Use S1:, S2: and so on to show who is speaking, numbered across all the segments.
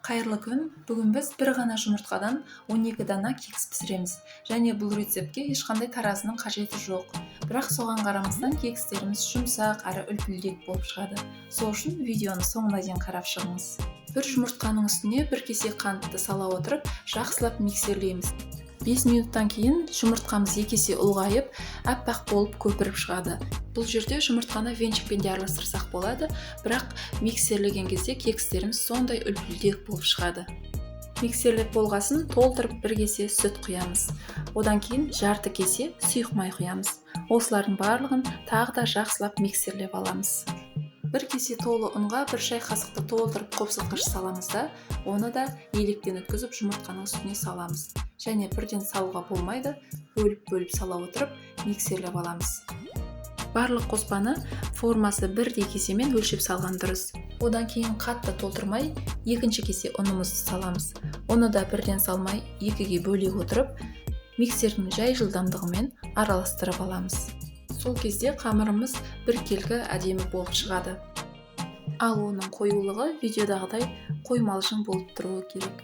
S1: Қайырлы күн. Бүгін біз бір ғана жұмыртқадан 12 дана кекс пісіреміз. Және бұл рецептке ешқандай таразының қажеті жоқ. Бірақ соған қарамастан кекстеріміз жұмсақ әрі үлпілдек болып шығады. Сол үшін видеоны соңына дейін қарап шығыңыз. Бір жұмыртқаның үстіне бір кесе қантты сала отырып, жақсылап миксерлейміз. 5 минуттан кейін жұмыртқамыз 2 есе ұлғайып, аппақ болып көпіріп шығады. Бұл жерде жұмыртқаны венчикпен де араластырсақ болады, бірақ миксерлеген кезде кекстеріміз сондай үлпілдек болып шығады. Миксерлеп болғасын толтырып 1 кесе сүт құямыз. Одан кейін жарты кесе сұйық май құямыз. Осылардың барлығын тағы да жақсылап миксерлеп аламыз. 1 кесе толы ұнға 1 шай қасықты толтырып қопсытқыш саламыз да, оны да електен өткізіп жұмыртқаның үстіне саламыз. Және бірден салуға болмайды, бөліп сала отырып миксерлеп аламыз. Барлық қоспаны формасы бірдей кесемен өлшеп салған дұрыс. Одан кейін қатты толтырмай, екінші кесе ұнымызды саламыз. Оны да бірден салмай, екіге бөле отырып, миксердің жай жылдамдығымен араластырып аламыз. Сол кезде қамырымыз біркелкі әдемі болып шығады. Ал оның қоюлығы видеодағыдай қоймалжың болып тұруы керек.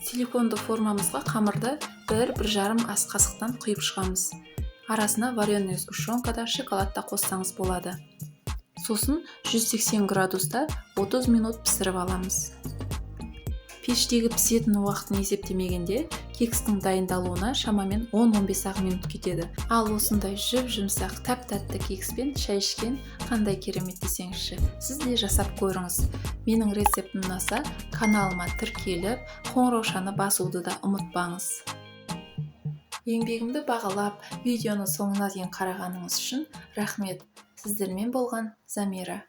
S1: Силиконды формамызға қамырды 1-1,5 ас қасықтан құйып шығамыз. Арасына вареная сгущенкада шоколадта қоссаңыз болады. Сосын 180 градуста 30 минут пісіріп аламыз. Пештегі пісетін уақытын есептемегенде, кекстің дайындалуына шамамен 10-15 минут кетеді. Ал осындай жүмсақ, тәп-тәтті кекспен шай ішкен қандай керемет десеңізші. Сіз де жасап көріңіз. Менің рецептім ұнаса, каналыма тіркеліп, қоңыраушаны басуды да ұмытпаңыз. Еңбегімді бағалап, видеоны соңына дейін қарағаныңыз үшін рахмет. Сіздермен болған Замира.